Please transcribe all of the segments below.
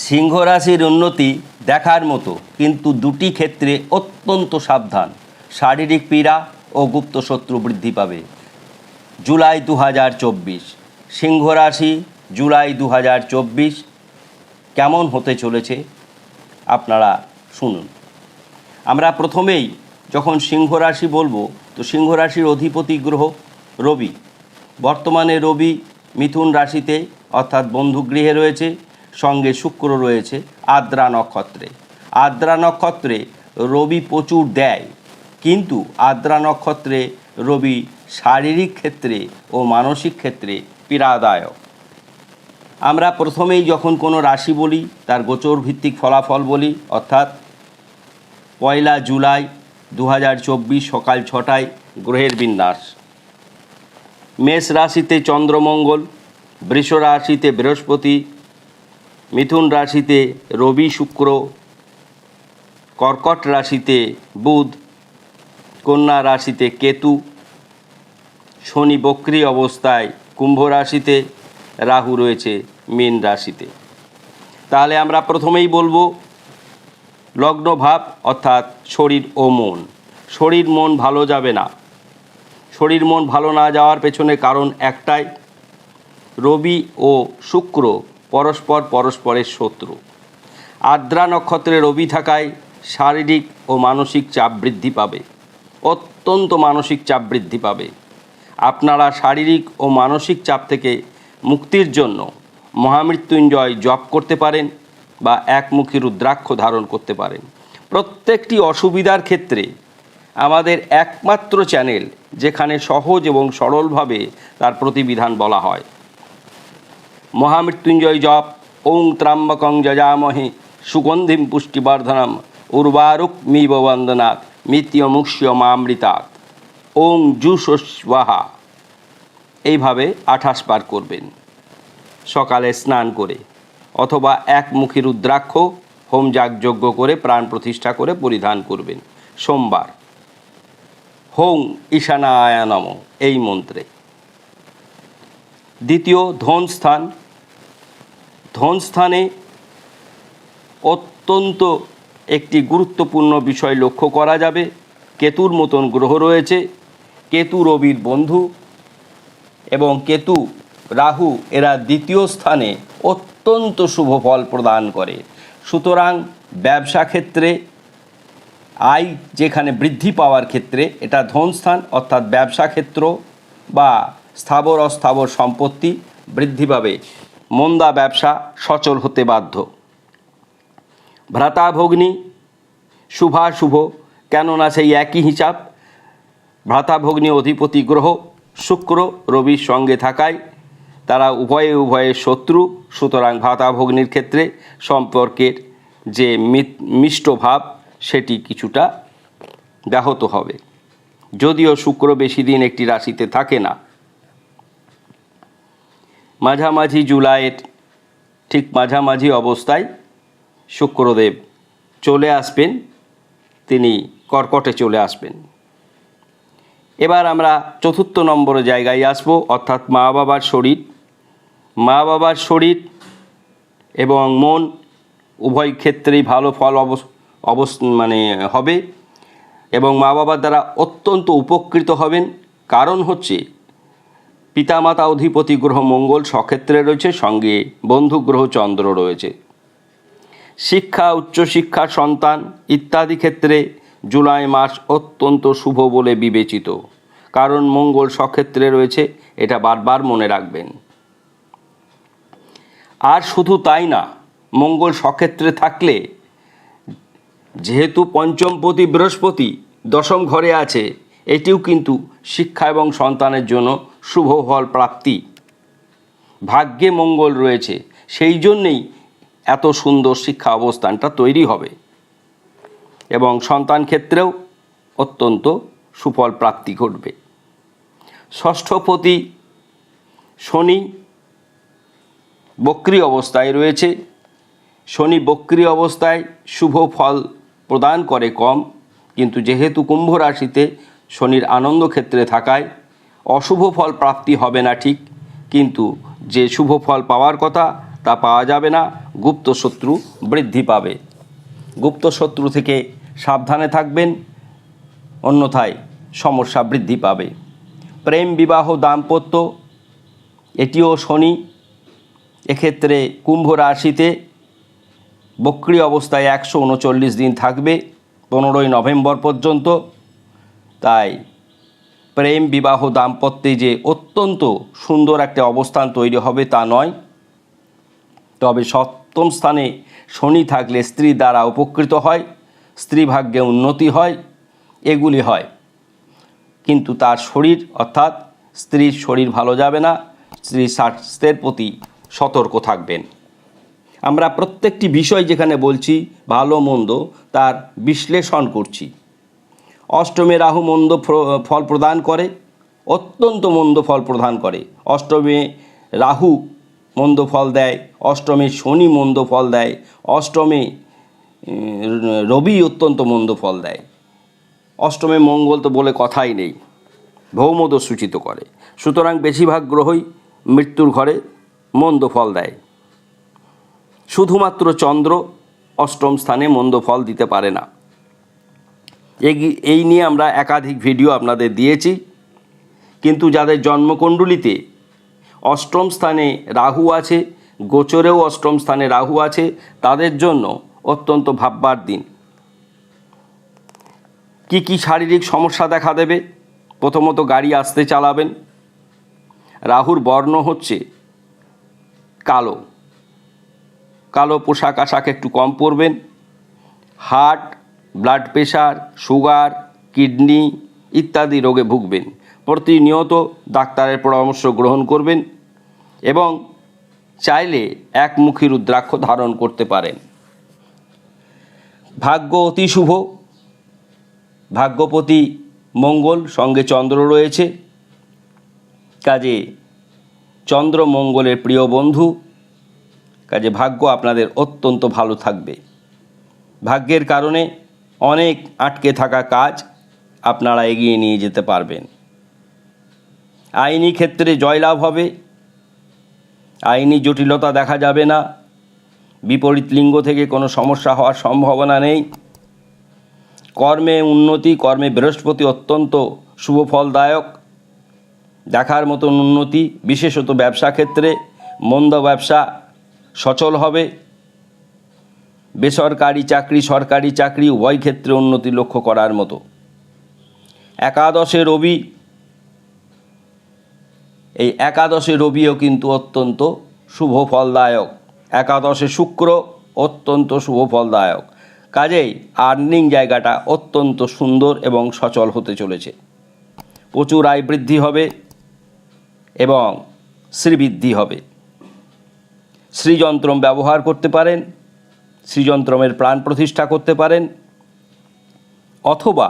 সিংহ রাশির উন্নতি দেখার মতো, কিন্তু দুটি ক্ষেত্রে অত্যন্ত সাবধান। শারীরিক পীড়া ও গুপ্ত শত্রু বৃদ্ধি পাবে। জুলাই 2024 সিংহ রাশি জুলাই 2024 কেমন হতে চলেছে আপনারা শুনুন। আমরা প্রথমেই যখন সিংহ রাশি বলবো, তো সিংহ রাশির অধিপতি গ্রহ রবি। বর্তমানে রবি মিথুন রাশিতে অর্থাৎ বন্ধুগৃহে রয়েছে, সঙ্গে শুক্র রয়েছে আদ্রা নক্ষত্রে। আদ্রা নক্ষত্রে রবি প্রচুর দেয়, কিন্তু আদ্রা নক্ষত্রে রবি শারীরিক ক্ষেত্রে ও মানসিক ক্ষেত্রে পীড়াদায়ক। আমরা প্রথমেই যখন কোনো রাশি বলি তার গোচর ভিত্তিক ফলাফল বলি, অর্থাৎ 1 জুলাই 2024 সকাল 6টায় গ্রহের বিন্যাস। মেষ রাশিতে চন্দ্রমঙ্গল, বৃষ রাশিতে বৃহস্পতি, মিথুন রাশিতে রবি শুক্র, কর্কট রাশিতে বুধ, কন্যা রাশিতে কেতু, শনি বক্রী অবস্থায় কুম্ভ রাশিতে, রাহু রয়েছে মীন রাশিতে। তাহলে আমরা প্রথমেই বলবো লগ্ন ভাব, অর্থাৎ শরীর ও মন। শরীর মন ভালো যাবে না। শরীর মন ভালো না যাওয়ার পেছনে কারণ একটাই, রবি ও শুক্র পরস্পরের শত্রু। আদ্রা নক্ষত্রে রবি থাকায় শারীরিক ও মানসিক চাপ বৃদ্ধি পাবে, অত্যন্ত মানসিক চাপ বৃদ্ধি পাবে। আপনারা শারীরিক ও মানসিক চাপ থেকে মুক্তির জন্য মহামৃত্যুঞ্জয় জপ করতে পারেন বা একমুখী রুদ্রাক্ষ ধারণ করতে পারেন। প্রত্যেকটি অসুবিধার ক্ষেত্রে আমাদের একমাত্র চ্যানেল যেখানে সহজ এবং সরলভাবে তার প্রতিবিধান বলা হয়। মহামৃত্যুঞ্জয় জপ ওং ত্র্যম্বকং যজামহে সুগন্ধিম পুষ্টিবর্ধনম উর্বারুকমিব বন্দনাৎ মিত্যমুক্ষ্য মামৃতাৎ ওং জুঃস্বাহা। এইভাবে 28 বার করবেন সকালে স্নান করে, অথবা একমুখী রুদ্রাক্ষ হোমযাগ যজ্ঞ করে প্রাণ প্রতিষ্ঠা করে পরিধান করবেন সোমবার। হোং ঈশানায় নমঃ এই মন্ত্রে। দ্বিতীয়, ধনস্থান। ধনস্থানে অত্যন্ত একটি গুরুত্বপূর্ণ বিষয় লক্ষ্য করা যাবে। কেতুর মতন গ্রহ রয়েছে, কেতু রবির বন্ধু, এবং কেতু রাহু এরা দ্বিতীয় স্থানে অত্যন্ত শুভ ফল প্রদান করে। সুতরাং ব্যবসা ক্ষেত্রে আয় যেখানে বৃদ্ধি পাওয়ার ক্ষেত্রে এটা ধনস্থান, অর্থাৎ ব্যবসা ক্ষেত্র বা স্থাবর অস্থাবর সম্পত্তি বৃদ্ধি পাবে। মন্দা ব্যবসা সচল হতে বাধ্য। ভ্রাতাভগ্নী শুভাশুভ, কেননা সেই একই হিসাব। ভ্রাতাভগ্নী অধিপতি গ্রহ শুক্র রবির সঙ্গে থাকায় তারা উভয়ে শত্রু। সুতরাং ভ্রাতাভগ্নীর ক্ষেত্রে সম্পর্কের যে মিষ্ট ভাব সেটি কিছুটা ব্যাহত হবে, যদিও শুক্র বেশি দিন একটি রাশিতে থাকে না। মাঝামাঝি জুলাইয়ের ঠিক মাঝামাঝি অবস্থায় শুক্রদেব চলে আসবেন, তিনি কর্কটে চলে আসবেন। এবার আমরা চতুর্থ নম্বর জায়গায় আসব, অর্থাৎ মা বাবার শরীর। মা বাবার শরীর এবং মন উভয় ক্ষেত্রেই ভালো ফল হবে, এবং মা বাবার দ্বারা অত্যন্ত উপকৃত হবেন। কারণ হচ্ছে পিতামাতা অধিপতি গ্রহ মঙ্গল স্বক্ষেত্রে রয়েছে, সঙ্গে বন্ধু গ্রহ চন্দ্র রয়েছে। শিক্ষা, উচ্চশিক্ষা, সন্তান ইত্যাদি ক্ষেত্রে জুলাই মাস অত্যন্ত শুভ বলে বিবেচিত, কারণ মঙ্গল স্বক্ষেত্রে রয়েছে, এটা বারবার মনে রাখবেন। আর শুধু তাই না, মঙ্গল স্বক্ষেত্রে থাকলে যেহেতু পঞ্চমপতি বৃহস্পতি দশম ঘরে আছে, এটিও কিন্তু শিক্ষা এবং সন্তানের জন্য শুভ ফল প্রাপ্তি। ভাগ্যে মঙ্গল রয়েছে, সেই জন্যেই এত সুন্দর শিক্ষা অবস্থানটা তৈরি হবে, এবং সন্তান ক্ষেত্রেও অত্যন্ত সুফল প্রাপ্তি ঘটবে। ষষ্ঠপতি শনি বক্রী অবস্থায় রয়েছে। শনি বক্রী অবস্থায় শুভ ফল প্রদান করে কম, কিন্তু যেহেতু কুম্ভ রাশিতে শনির আনন্দ ক্ষেত্রে থাকায় অশুভ ফল প্রাপ্তি হবে না ঠিক, কিন্তু যে শুভ ফল পাওয়ার কথা তা পাওয়া যাবে না, গুপ্ত শত্রু বৃদ্ধি পাবে। গুপ্ত শত্রু থেকে সাবধানে থাকবেন, অন্যথায় সমস্যা বৃদ্ধি পাবে। প্রেম, বিবাহ, দাম্পত্য, এটিও শনি এক্ষেত্রে কুম্ভ রাশিতে বক্রী অবস্থায় 139 দিন থাকবে, 15ই নভেম্বর পর্যন্ত। তাই প্রেম, বিবাহ, দাম্পত্যে যে অত্যন্ত সুন্দর একটা অবস্থান তৈরি হবে তা নয়, তবে সপ্তম স্থানে শনি থাকলে স্ত্রী দ্বারা উপকৃত হয়, স্ত্রী ভাগ্যে উন্নতি হয়, এগুলি হয়। কিন্তু তার শরীর অর্থাৎ স্ত্রীর শরীর ভালো যাবে না, স্ত্রীর স্বাস্থ্যের প্রতি সতর্ক থাকবেন। আমরা প্রত্যেকটি বিষয় যেখানে বলছি ভালো মন্দ তার বিশ্লেষণ করছি। অষ্টমে রাহু মন্দ ফল প্রদান করে, অত্যন্ত মন্দ ফল প্রদান করে। অষ্টমে রাহু মন্দ ফল দেয়, অষ্টমে শনি মন্দ ফল দেয়, অষ্টমে রবি অত্যন্ত মন্দ ফল দেয়, অষ্টমে মঙ্গল তো বলে কথাই নেই, ভৌমদোষ সূচিত করে। সুতরাং বেশিরভাগ গ্রহই মৃত্যুর ঘরে মন্দ ফল দেয়। শুধুমাত্র চন্দ্র অষ্টম স্থানে মন্দ ফল দিতে পারে না। এই নিয়ে আমরা একাধিক ভিডিও আপনাদের দিয়েছি। কিন্তু যাদের জন্মকুণ্ডলিতে অষ্টম স্থানে রাহু আছে, গোচরেও অষ্টম স্থানে রাহু আছে, তাদের জন্য অত্যন্ত ভাববার দিন। কি কি শারীরিক সমস্যা দেখা দেবে? প্রথমত গাড়ি আস্তে চালাবেন। রাহুর বর্ণ হচ্ছে কালো, কালো পোশাক আশাক একটু কম পরবেন। Heart, blood pressure, sugar, kidney ইত্যাদি রোগে ভুগবেন। প্রতিনিয়ত ডাক্তারের পরামর্শ গ্রহণ করবেন এবং চাইলে একমুখী রুদ্রাক্ষ ধারণ করতে পারেন। ভাগ্য অতি শুভ, ভাগ্যপতি মঙ্গল, সঙ্গে চন্দ্র রয়েছে, কাজে চন্দ্র মঙ্গলের প্রিয় বন্ধু, কাজে ভাগ্য আপনাদের অত্যন্ত ভালো থাকবে। ভাগ্যের কারণে অনেক আটকে থাকা কাজ আপনারা এগিয়ে নিয়ে যেতে পারবেন। আইনি ক্ষেত্রে জয়লাভ হবে, আইনি জটিলতা দেখা যাবে না, বিপরীত লিঙ্গ থেকে কোনো সমস্যা হওয়ার সম্ভাবনা নেই। কর্মে উন্নতি, কর্মে বৃহস্পতি অত্যন্ত শুভ ফলদায়ক, দেখার মতন উন্নতি, বিশেষত ব্যবসা ক্ষেত্রে মন্দ ব্যবসা সচল হবে। বেসরকারি চাকরি, সরকারি চাকরি উভয় ক্ষেত্রে উন্নতি লক্ষ্য করার মতো। একাদশে রবি, এই একাদশে রবিও কিন্তু অত্যন্ত শুভ ফলদায়ক। একাদশে শুক্র অত্যন্ত শুভ ফলদায়ক, কাজেই আর্নিং জায়গাটা অত্যন্ত সুন্দর এবং সচল হতে চলেছে। প্রচুর আয় বৃদ্ধি হবে এবং শ্রীবৃদ্ধি হবে। শ্রীযন্ত্রম ব্যবহার করতে পারেন, শ্রীযন্ত্রমের প্রাণ প্রতিষ্ঠা করতে পারেন, অথবা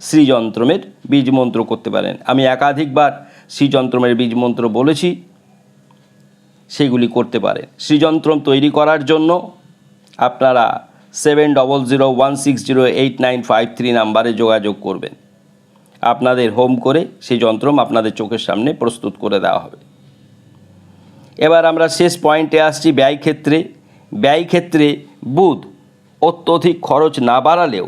শ্রীযন্ত্রমের বীজমন্ত্র করতে পারেন। আমি একাধিকবার শ্রীযন্ত্রমের বীজমন্ত্র বলেছি, সেগুলি করতে পারেন। শ্রীযন্ত্রম তৈরি করার জন্য আপনারা 7001608953 নাম্বারে যোগাযোগ করবেন। আপনাদের হোম করে সেই যন্ত্রম আপনাদের চোখের সামনে প্রস্তুত করে দেওয়া হবে। এবার আমরা শেষ পয়েন্টে আসছি, ব্যয় ক্ষেত্রে। ব্যয় ক্ষেত্রে বুধ অত্যধিক খরচ না বাড়ালেও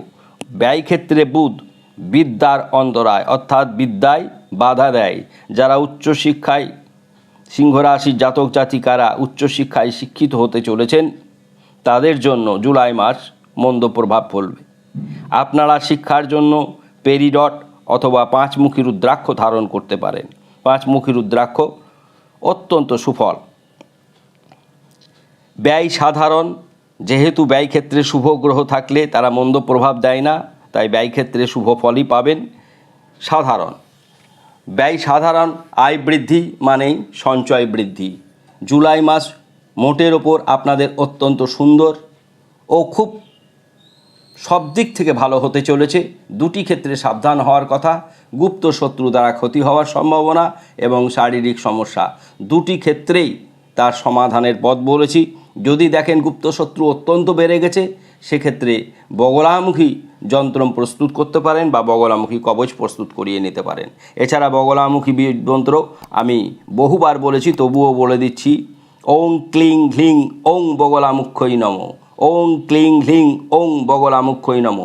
ব্যয় ক্ষেত্রে বুধ বিদ্যার অন্তরায়, অর্থাৎ বিদ্যায় বাধা দেয়। যারা উচ্চশিক্ষায়, সিংহরাশির জাতক জাতিকারা উচ্চশিক্ষায় শিক্ষিত হতে চলেছেন, তাদের জন্য জুলাই মাস মন্দ প্রভাব ফেলবে। আপনারা শিক্ষার জন্য পেরিডট অথবা পাঁচমুখী রুদ্রাক্ষ ধারণ করতে পারেন। পাঁচমুখী রুদ্রাক্ষ অত্যন্ত সুফল। ব্যয় সাধারণ, যেহেতু ব্যয় ক্ষেত্রে শুভ গ্রহ থাকলে তারা মন্দ প্রভাব দেয় না, তাই ব্যয় ক্ষেত্রে শুভ ফলই পাবেন। সাধারণ ব্যয় সাধারণ, আয় বৃদ্ধি মানেই সঞ্চয় বৃদ্ধি। জুলাই মাস মোটের ওপর আপনাদের অত্যন্ত সুন্দর ও খুব সব দিক থেকে ভালো হতে চলেছে। দুটি ক্ষেত্রে সাবধান হওয়ার কথা, গুপ্ত শত্রু দ্বারা ক্ষতি হওয়ার সম্ভাবনা এবং শারীরিক সমস্যা, দুটি ক্ষেত্রেই তার সমাধানের পথ বলেছি। যদি দেখেন গুপ্ত শত্রু অত্যন্ত বেড়ে গেছে, সেক্ষেত্রে বগলামুখী যন্ত্রম প্রস্তুত করতে পারেন বা বগলামুখী কবচ প্রস্তুত করিয়ে নিতে পারেন। এছাড়া বগলামুখী যন্ত্র আমি বহুবার বলেছি, তবুও বলে দিচ্ছি, ওং ক্লিং ঘ্লিং ওং বগলামুখ্যই নম, ওং ক্লিং ঘ্লিং ওং বগলামুখ্যই নম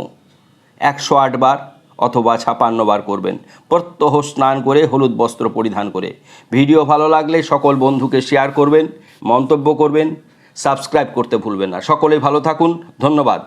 108 বার অথবা 56 বার করবেন, প্রত্যহ স্নান করে হলুদ বস্ত্র পরিধান করে। ভিডিও ভালো লাগলে সকল বন্ধুকে শেয়ার করবেন, মন্তব্য করবেন, সাবস্ক্রাইব করতে ভুলবেন না। সকলেই ভালো থাকুন, ধন্যবাদ।